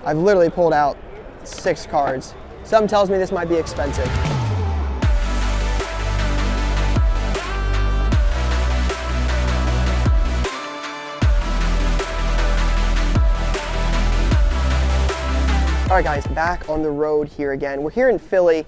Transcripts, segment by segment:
I've literally pulled out 6 cards. Something tells me this might be expensive. All right, guys, back on the road here again. We're here in Philly.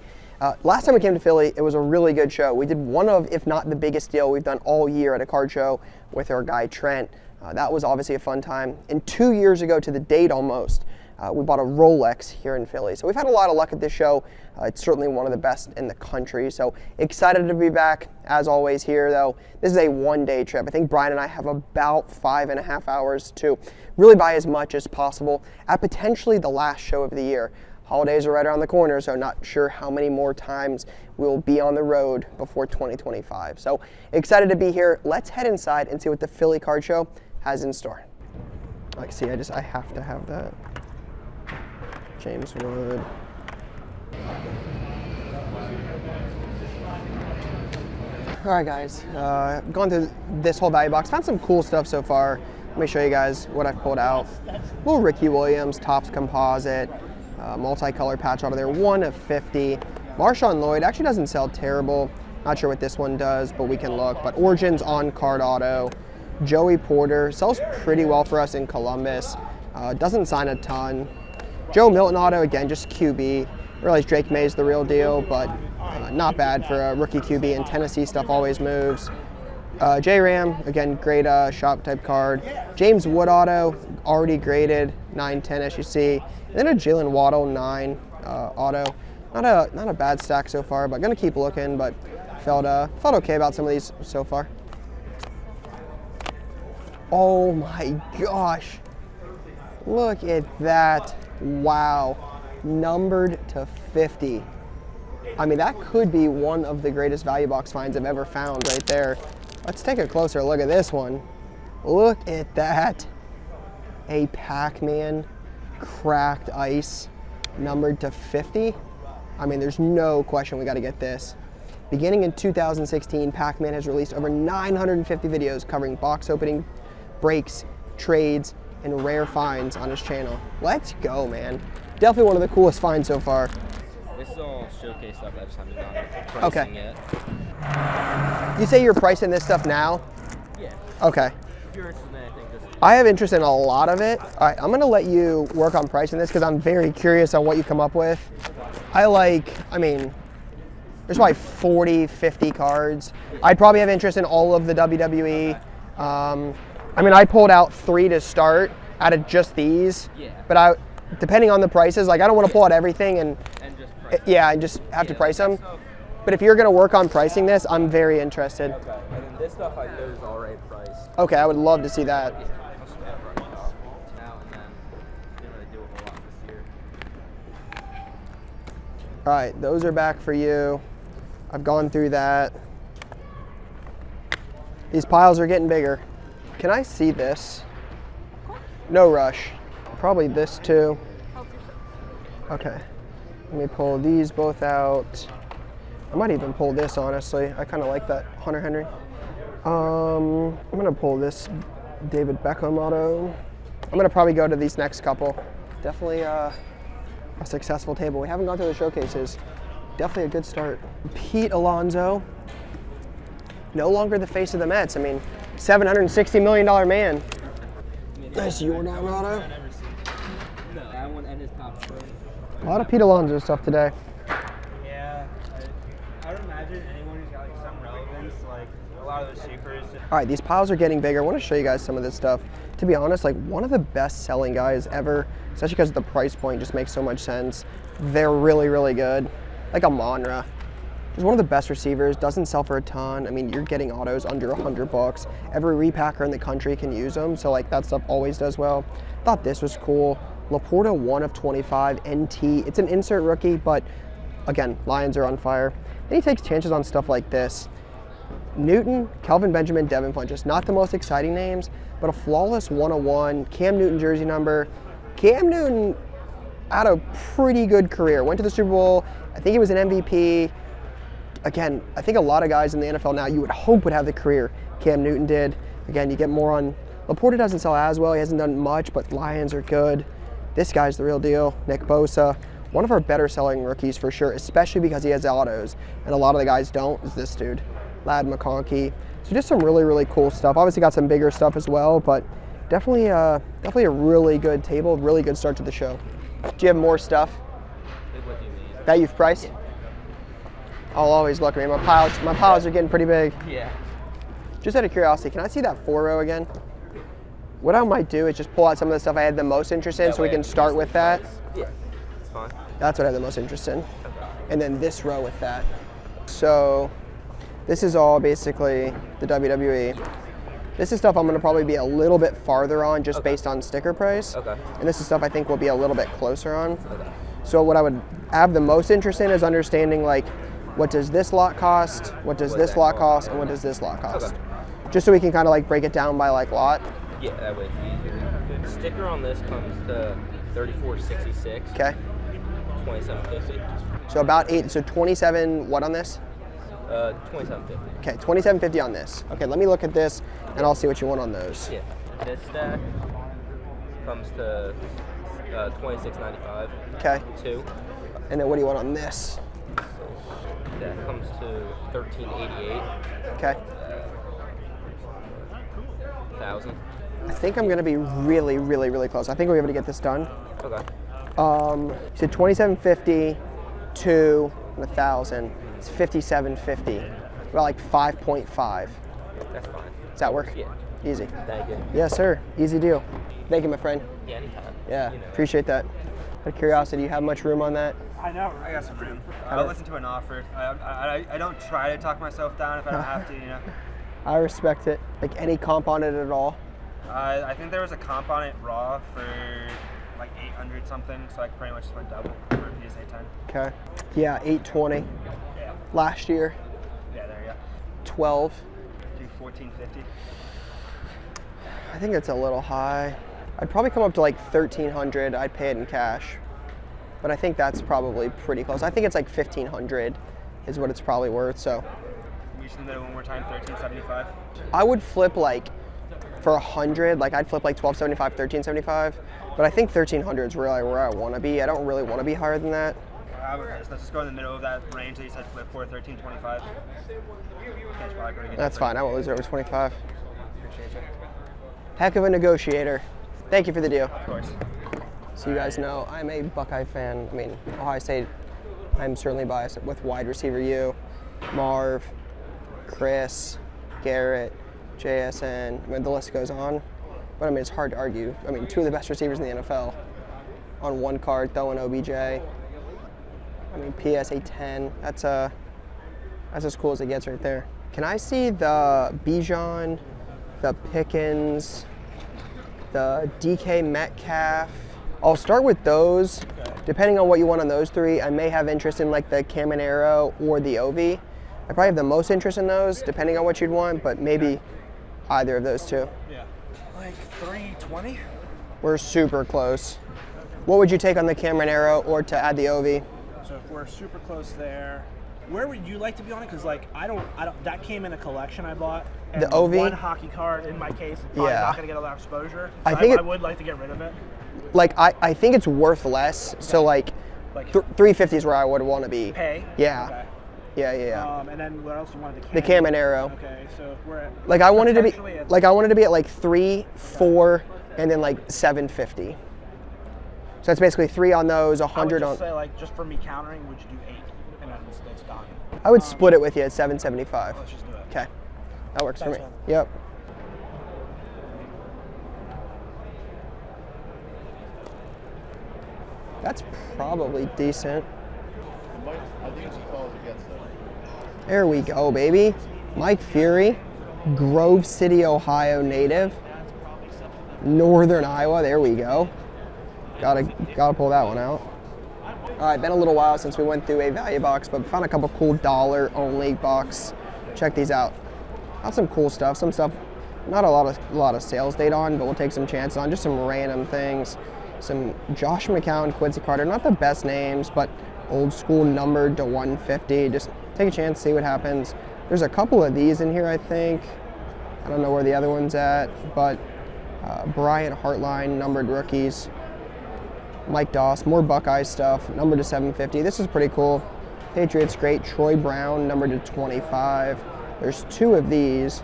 Last time we came to Philly, it was a really good show. We did one of, if not the biggest deal we've done all year at a card show with our guy Trent. That was obviously a fun time. And 2 years ago to the date almost, we bought a Rolex here in Philly. So we've had a lot of luck at this show. It's certainly one of the best in the country. So excited to be back, as always, here though. This is a one-day trip. I think Brian and I have about 5.5 hours to really buy as much as possible at potentially the last show of the year. Holidays are right around the corner, so not sure how many more times we'll be on the road before 2025. So excited to be here. Let's head inside and see what the Philly Card Show has in store. Like, see, I have to have that. James Wood. All right, guys, gone through this whole value box. Found some cool stuff so far. Let me show you guys what I've pulled out. Little Ricky Williams, Topps Composite, multicolor patch out of there, 1 of 50. Marshawn Lloyd actually doesn't sell terrible. Not sure what this one does, but we can look. But Origins on card auto. Joey Porter sells pretty well for us in Columbus. Doesn't sign a ton. Joe Milton auto, again, just QB. I realize Drake May's the real deal, but not bad for a rookie QB, and Tennessee stuff always moves. J-Ram, again, great shop type card. James Wood auto, already graded, 910 as you see. And then a Jalen Waddle 9 auto. Not a bad stack so far, but gonna keep looking, but felt okay about some of these so far. Oh my gosh. Look at that. Wow. Numbered to 50. I mean, that could be one of the greatest value box finds I've ever found right there. Let's take a closer look at this one. Look at that. A Pac-Man cracked ice numbered to 50. I mean, there's no question we got to get this. Beginning in 2016, Pac-Man has released over 950 videos covering box opening, breaks, trades, and rare finds on his channel. Let's go, man. Definitely one of the coolest finds so far. This is all showcase stuff that I just haven't done pricing yet. You say you're pricing this stuff now? Yeah. Okay. If you're interested in anything, just... I have interest in a lot of it. All right, I'm gonna let you work on pricing this because I'm very curious on what you come up with. I mean, there's probably 40, 50 cards. I'd probably have interest in all of the WWE. I mean, I pulled out 3 to start out of just these. Yeah. But depending on the prices, like I don't want to pull out everything and just price and just have to price them. But if you're going to work on pricing this, I'm very interested. Okay. And then this stuff I know is already priced. Okay, I would love to see that. All right, those are back for you. I've gone through that. These piles are getting bigger. Can I see this? No rush. Probably this too. Okay. Let me pull these both out. I might even pull this, honestly. I kind of like that Hunter Henry. I'm gonna pull this David Beckham auto. I'm gonna probably go to these next couple. Definitely a successful table. We haven't gone through the showcases. Definitely a good start. Pete Alonso, no longer the face of the Mets. I mean, $760 million man. Nice Jordan auto. That one and his top spring. A lot of Pete Alonso stuff today. Yeah, I would imagine anyone who's got like some relevance, like a lot of the sleepers. All right, these piles are getting bigger. I want to show you guys some of this stuff. To be honest, like one of the best selling guys ever, especially because the price point just makes so much sense. They're really, really good. Like a Monra. He's one of the best receivers, doesn't sell for a ton. I mean, you're getting autos under $100. Every repacker in the country can use them, so like that stuff always does well. Thought this was cool. Laporta 1 of 25 NT. It's an insert rookie, but again, Lions are on fire. Then he takes chances on stuff like this. Newton, Kelvin Benjamin, Devin Funchess. Not the most exciting names, but a flawless 101. Cam Newton jersey number. Cam Newton had a pretty good career. Went to the Super Bowl. I think he was an MVP. Again, I think a lot of guys in the NFL now you would hope would have the career Cam Newton did. Again, you get more on. Laporta doesn't sell as well. He hasn't done much, but Lions are good. This guy's the real deal, Nick Bosa. One of our better selling rookies for sure, especially because he has autos, and a lot of the guys don't, is this dude, Ladd McConkey. So just some really, really cool stuff. Obviously got some bigger stuff as well, but definitely a really good table, really good start to the show. Do you have more stuff What do you mean? that you've priced? I'll always look at me. My piles are getting pretty big. Yeah. Just out of curiosity, can I see that 4-row again? What I might do is just pull out some of the stuff I had the most interest in, so we can start with that. Yeah, it's fine. That's what I had the most interest in. Okay. And then this row with that. So this is all basically the WWE. This is stuff I'm gonna probably be a little bit farther on just based on sticker price. Okay. And this is stuff I think we'll be a little bit closer on. Okay. So what I would have the most interest in is understanding like, what does this lot cost, what does this lot cost, and what does this lot cost? Okay. Just so we can kind of like break it down by like lot. Yeah, that way it's easier. The sticker on this comes to $34.66. Okay. $27.50. So about 8, so 27, what on this? $27.50. Okay, 27.50 on this. Okay, let me look at this and I'll see what you want on those. Yeah. This stack comes to $26.95. Okay. 2. And then what do you want on this? That comes to $13.88. Okay. 1,000. I think I'm gonna be really, really, really close. I think we're able to get this done. Okay. You said 27.50, 2, and 1,000. It's 57.50. About like 5.5. That's fine. Does that work? Yeah. Easy. Thank you. Yes, sir. Easy deal. Thank you, my friend. Yeah, anytime. Yeah, You know. appreciate that. Out of curiosity, do you have much room on that? I know. I got some room. I'll listen to an offer. I don't try to talk myself down if I don't have to, you know. I respect it. Like any comp on it at all? I think there was a comp on it raw for like 800 something, so I pretty much just went double for PSA 10. Okay. Yeah, 820. Yeah. Last year, Yeah, there you go. 12. Do 1450. I think it's a little high. I'd probably come up to like 1,300. I'd pay it in cash. But I think that's probably pretty close. I think it's like 1,500 is what it's probably worth, so. We should do it one more time, 1375. I would flip like, for 100, like I'd flip like 1275, 1375. But I think 1,300 is really where I want to be. I don't really want to be higher than that. Let's just go in the middle of that range that you said flip for, 1325. That's fine. I won't lose it over 25. Appreciate you. Heck of a negotiator. Thank you for the deal. Of course. So you guys know I'm a Buckeye fan. I mean, Ohio State, I'm certainly biased with wide receiver U, Marv, Chris, Garrett, JSN. I mean, the list goes on. But I mean, it's hard to argue. I mean, 2 of the best receivers in the NFL on one card, throwing OBJ. I mean, PSA 10. That's as cool as it gets right there. Can I see the Bijan, the Pickens, the DK Metcalf? I'll start with those. Okay. Depending on what you want on those 3, I may have interest in like the Caminero or the Ovi. I probably have the most interest in those, depending on what you'd want, but maybe either of those 2. Yeah. Like 320? We're super close. What would you take on the Caminero or to add the Ovi? So if we're super close there, where would you like to be on it? Because like I don't. That came in a collection I bought. And The OV? One hockey card in my case. Probably Yeah. not gonna get a lot of exposure. I So think I would like to get rid of it. Like, I think it's worth less, so like, Like 350 is where I would want to be. pay. Yeah. Okay. Yeah. And then what else you wanted? The Caminero. Okay, so if we're at Like I wanted to be, potentially at- like I wanted to be at like 3, 4, and then like 750. So that's basically 3 on those, I would 100 just on. say like just for me countering, would you do 8? And then it's done. I would split it with you at 775. Let's just do it. Okay, that works for me. Thanks, man. Yep. That's probably decent. I think it's as tall as it gets, though. There we go, baby. Mike Fury, Grove City, Ohio native. Northern Iowa, there we go. Gotta pull that one out. All right, been a little while since we went through a value box, but found a couple cool dollar only box. Check these out. Got some cool stuff, some stuff, not a lot of sales date on, but we'll take some chances on just some random things. Some Josh McCown, Quincy Carter, not the best names, but old school numbered to 150. Just take a chance, see what happens. There's a couple of these in here, I think. I don't know where the other one's at, but Bryant Hartline, numbered rookies. Mike Doss, more Buckeyes stuff, numbered to 750. This is pretty cool. Patriots great. Troy Brown, numbered to 25. There's 2 of these.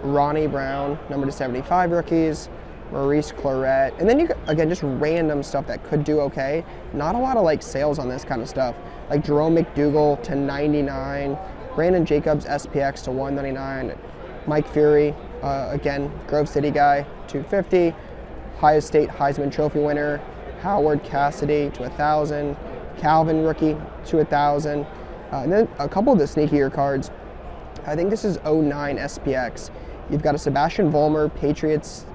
Ronnie Brown, numbered to 75 rookies. Maurice Claret. And then you, again, just random stuff that could do okay. Not a lot of like sales on this kind of stuff. Like Jerome McDougal to 99. Brandon Jacobs, SPX to 199. Mike Fury, again, Grove City guy, 250. Ohio State Heisman Trophy winner, Howard Cassidy to 1,000. Calvin rookie to 1,000. And then a couple of the sneakier cards. I think this is 09 SPX. You've got a Sebastian Vollmer, Patriots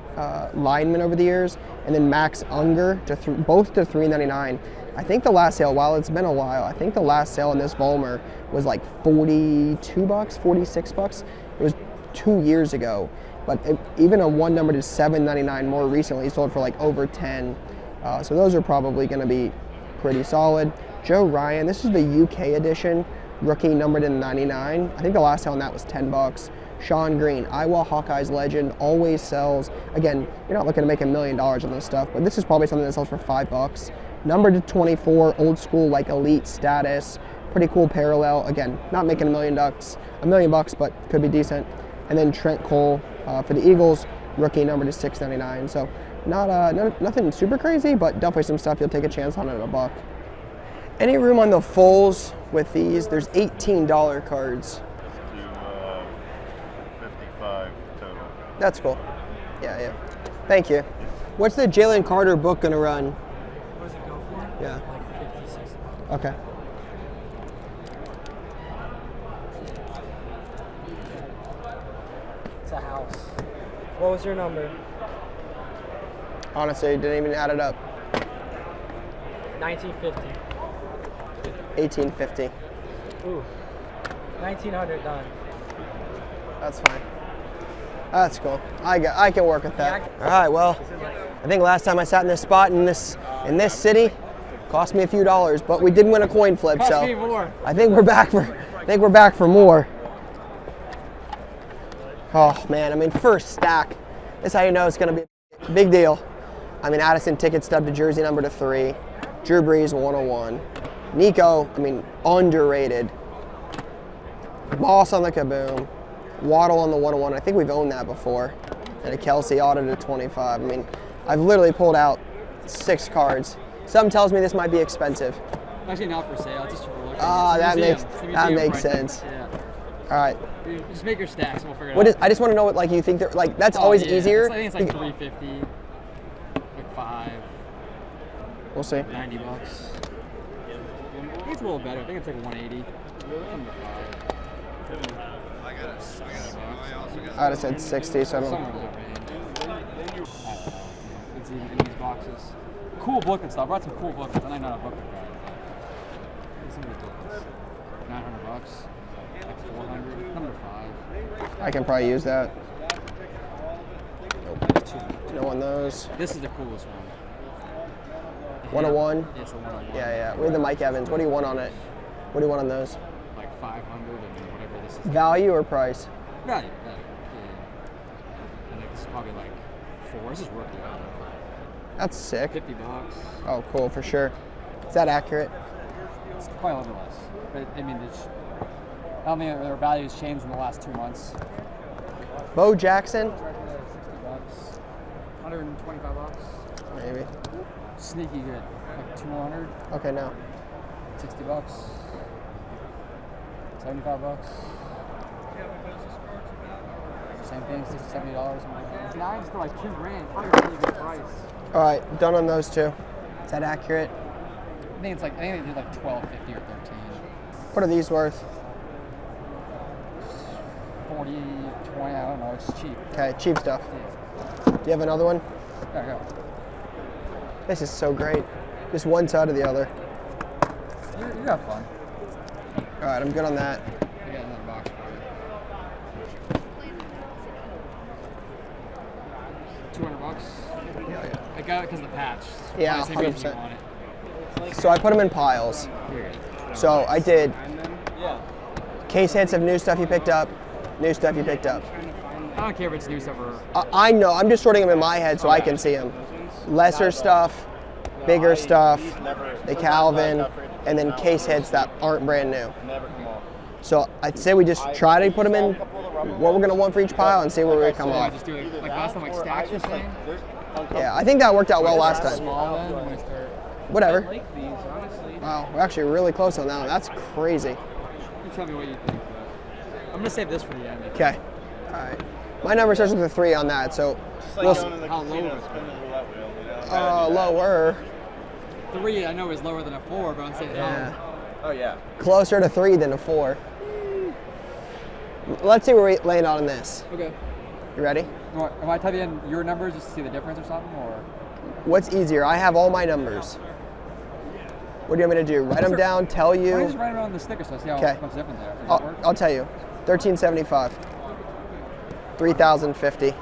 lineman over the years, and then Max Unger, to both to 399. I think the last sale, while it's been a while, I think the last sale in this Vollmer was like 42 bucks, 46 bucks. It was 2 years ago. But even a one number to 799 more recently sold for like over 10. So those are probably going to be pretty solid. Joe Ryan, this is the UK edition, rookie numbered in 99. I think the last sale on that was 10 bucks. Sean Green, Iowa Hawkeyes legend, always sells. Again, you're not looking to make $1 million on this stuff, but this is probably something that sells for 5 bucks. Numbered to 24, old school, like elite status. Pretty cool parallel. Again, not making $1 million bucks, but could be decent. And then Trent Cole for the Eagles, rookie numbered to 699. So nothing super crazy, but definitely some stuff you'll take a chance on at $1. Any room on the fulls with these? There's $18 cards. To 55 total. That's cool. Yeah. Thank you. What's the Jalen Carter book gonna run? What does it go for? Yeah. Like 50, 60. Okay. It's a house. What was your number? Honestly, didn't even add it up. 1950. 1850. Ooh. 1900 done. That's fine. That's cool. I can work with that. All right. Well, I think last time I sat in this spot in this city, cost me a few dollars, but we did win a coin flip. Cost So me more. I think we're back for more. Oh man, I mean, first stack. This is how you know it's gonna be a big deal. I mean, Addison ticket stub to jersey number to 3. Drew Brees 101. Nico, I mean, underrated. Moss on the Kaboom. Waddle on the 101. I think we've owned that before. And a Kelsey auto to 25. I mean, I've literally pulled out 6 cards. Something tells me this might be expensive. Actually not for sale, just for looking. Ah, It's a that museum. makes It's a museum sense. price. Yeah. All right. Just make your stacks and we'll figure it out. I just want to know what like you think they're like. That's Oh, always yeah. easier. I think it's like 350, like 5, We'll see. 90 bucks. I think it's a little better. I think it's like 180. Number 5. I'd have said 60, so I don't. Somewhere in that range. I don't know. It's even in these boxes. Cool book and stuff. I brought some cool books, and I'm not a book guy. Some good books. 900 bucks. Like 400. Number 5. I can probably use that. Two. No on those. This is the coolest one. 101. It's the 101. Yeah. We have the Mike Evans. What do you want on it? What do you want on those? Like 500 and whatever this is. Value or price? Right. Yeah. And it's probably like 4. This is rookie. That's sick. 50 bucks. Oh, cool, for sure. Is that accurate? It's quite a little bit less. But I mean, I don't think their values changed in the last 2 months. Bo Jackson? 60 bucks. 125 bucks. Maybe. Sneaky good. Like 200. Okay, no. 60 bucks. 75 bucks. Same thing, $60, $70, something like that. Nines for like $2,000. Probably a really good price. All right, done on those two. Is that accurate? I think they did like 12.50 or 13. What are these worth? 40, 20, I don't know. It's cheap. Okay, cheap stuff. Yeah. Do you have another one? There you go. This is so great. Just one side or the other. You got fun. All right, I'm good on that. I got another box for you. 200 bucks. Yeah. I got it because of the patch. Yeah, Probably the same reason 100%. you want it. So I put them in piles. Here you go. So I did case hits of new stuff you picked up, new stuff you picked up. I don't care if it's new stuff or. I know, I'm just sorting them in my head so I can see them. Lesser stuff, bigger stuff, These never- the sometimes Calvin, I got for it to and then come out. case hits that aren't brand new. Never come off. So I'd say we just try to put them in what we're gonna want for each pile and see where we come Yeah, off. just do it like last time, like stacks or something. Yeah, I think that worked out well last time. Small then when we start. Whatever. I like these, honestly. Wow, we're actually really close on that one. That's crazy. You tell me what you think. I'm gonna save this for the end. Okay. All right. My number starts with a 3 on that, so It's like we'll going to the How casino low? and spinning the roulette wheel. You know? lower. 3 I know is lower than a 4, but I'm saying Yeah. Oh yeah. Closer to 3 than a 4. Let's see where we land on this. Okay. You ready? Am I typing in your numbers just to see the difference or something, or? What's easier? I have all my numbers. What do you want me to do? Write them down, tell Why don't you you? just write it on the sticker so I see how Okay. much different there? Does that work? I'll tell you. 1375. 3050.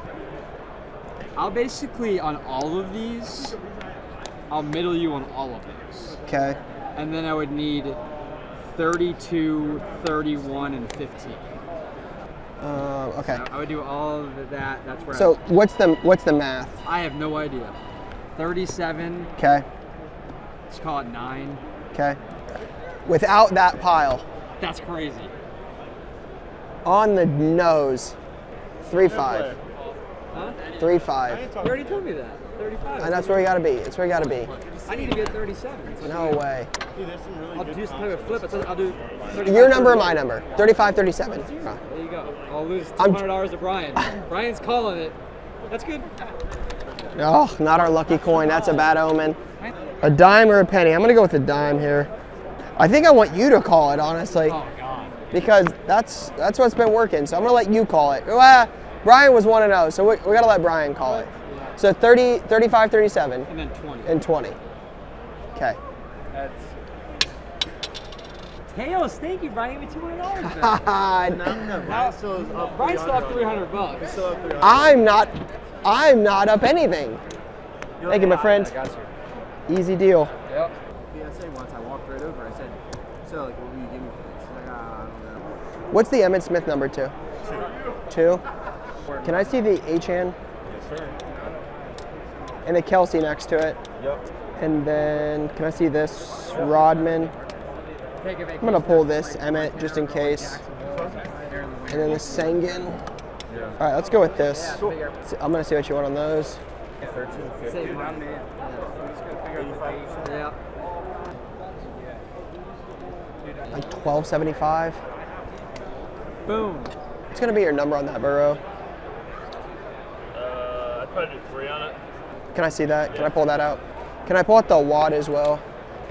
I'll basically, on all of these, I'll middle you on all of those. Okay. And then I would need 32, 31, and 15. Okay. I would do all of that. That's where So what's the math? I have no idea. 37, Okay. let's call it 9. Okay. Without that pile, That's crazy. on the nose, 3.5. Huh? 3.5. You already told me that. 35. And that's where we gotta be. It's where we gotta be. I need to be at 37. So No way. Dude, there's some really I'll good do some type comps. of flip. I'll do 35, Your number or 38. my number? 35, 37. There you go. I'll lose I'm- $200 to Brian. Brian's calling it. That's good. Oh, not our lucky coin. That's a bad omen. A dime or a penny? I'm gonna go with a dime here. I think I want you to call it, honestly, Oh God. because that's what's been working. So I'm gonna let you call it. Well, Brian was 1-0, so we gotta let Brian call it. So 30, 35, 37, And then 20. and 20. Okay. That's Tails, thank you, Brian. Give me $200 back. no, Brian still is up. Brian still have 300 He's bucks. still up 300. I'm not up anything. Thank you, my friend. Easy deal. Yep. PSA once I walked right over. I said, "So, like, what will you give me for this?" Like, I don't know. What's the Emmett Smith number 2? 2. Can I see the H-hand Yes, sir. and the Kelsey next to it? Yep. And then can I see this Rodman? Take a I'm gonna pull this Emmett just in case. And then the Sengen. All right, let's go with this. I'm gonna see what you want on those. 1350. Yeah. Like 1275. Boom. It's gonna be your number on that Burrow. I'd probably do 3 on it. Can I see that? Can I pull that out? Can I pull out the Watt as well?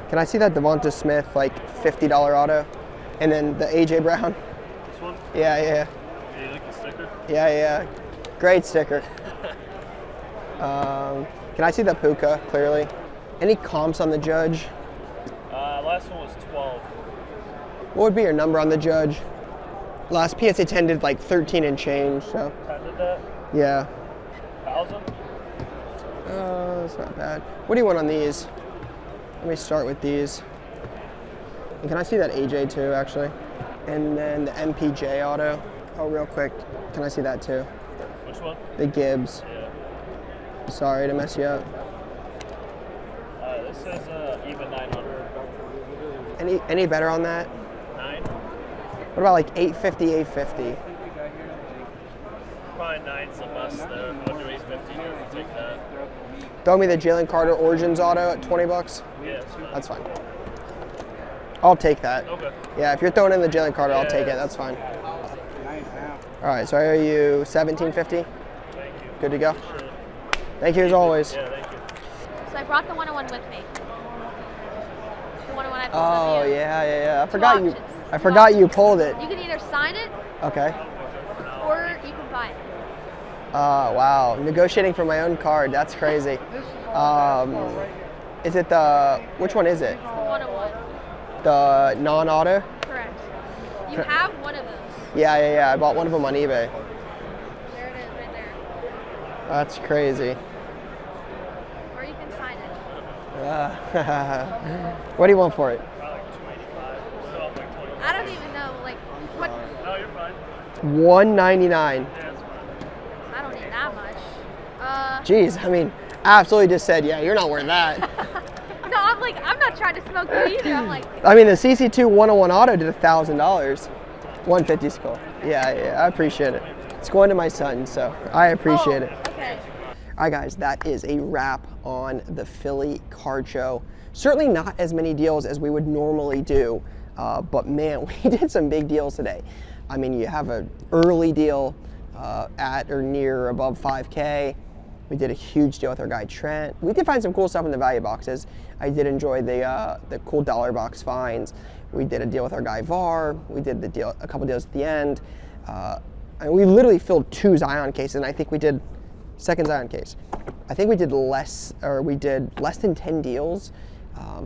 Can I see that Devonta Smith like $50 auto? And then the AJ Brown? This one? Yeah. Yeah, you like the sticker? Yeah. Great sticker. Can I see the Puka clearly? Any comps on the Judge? Last one was 12. What would be your number on the Judge? Last PSA 10 did like 13 and change, so 10 did that? yeah. 1,000? That's not bad. What do you want on these? Let me start with these. And can I see that AJ too, actually? And then the MPJ auto. Oh, real quick. Can I see that too? Which one? The Gibbs. Yeah. Sorry to mess you up. This is even 900. Any better on that? 9? What about like 850, 850? Probably 9's the best there. I'll do 850 here if you take that. Throw me the Jalen Carter Origins auto at 20 bucks. Yeah, it's fine. That's fine. I'll take that. Okay. Yeah, if you're throwing in the Jalen Carter, I'll Yeah. take it. That's fine. All right, so I owe you 1750. Thank you. Good to go. Sure. Thank you as always. Yeah, thank you. So I brought the 101 with me. The 101 I pulled Oh with you. yeah. I Two forgot you. options. I Two forgot you options. pulled it. You can either sign it Okay. or you can buy it. Oh wow, negotiating for my own card. That's crazy. Is it the? Which one is it? The 101. The non-auto? Correct. You have one of those. Yeah. I bought one of them on eBay. There it is, right there. That's crazy. Or you can sign it. What do you want for it? Probably like 285. Still up like 20. I don't even know, like, what? No, you're fine. $199. Yeah, it's fine. I don't need that much. Jeez, I mean, absolutely just said, yeah, you're not worth that. tried to smoke you either. I'm like, I mean, the CC2 101 auto did $1,000. 150 is cool. Yeah, I appreciate it. It's going to my son, so I appreciate it. okay. All right, guys, that is a wrap on the Philly Card Show. Certainly not as many deals as we would normally do, but man, we did some big deals today. I mean, you have an early deal at or near or above 5K. We did a huge deal with our guy Trent. We did find some cool stuff in the value boxes. I did enjoy the cool dollar box finds. We did a deal with our guy VAR. We did a couple deals at the end. And we literally filled 2 Zion cases, and I think we did second Zion case. I think we did less than 10 deals,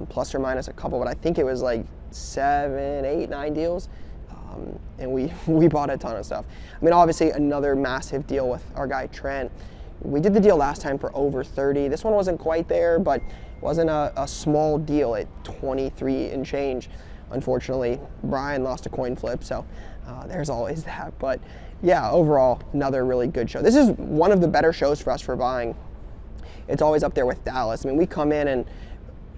plus or minus a couple, but I think it was like 7, 8, 9 deals. And we bought a ton of stuff. I mean, obviously another massive deal with our guy Trent. We did the deal last time for over 30. This one wasn't quite there, but it wasn't a small deal at 23 and change. Unfortunately, Brian lost a coin flip, so there's always that. But yeah, overall, another really good show. This is one of the better shows for us for buying. It's always up there with Dallas. I mean, we come in and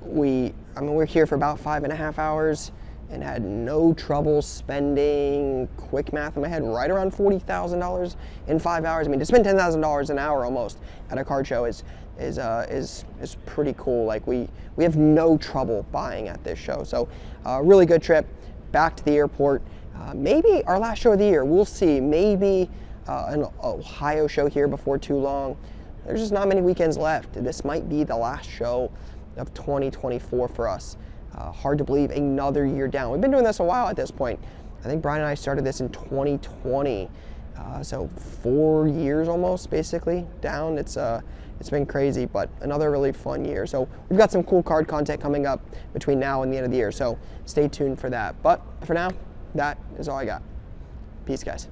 we're here for about 5.5 hours and had no trouble spending, quick math in my head, right around $40,000 in 5 hours. I mean, to spend $10,000 an hour almost at a card show is pretty cool. Like we have no trouble buying at this show. So really good trip back to the airport. Maybe our last show of the year, we'll see. Maybe an Ohio show here before too long. There's just not many weekends left. This might be the last show of 2024 for us. Hard to believe, another year down. We've been doing this a while at this point. I think Brian and I started this in 2020, so 4 years almost, basically down. It's been crazy, but another really fun year. So we've got some cool card content coming up between now and the end of the year, so stay tuned for that. But for now, that is all I got. Peace, guys.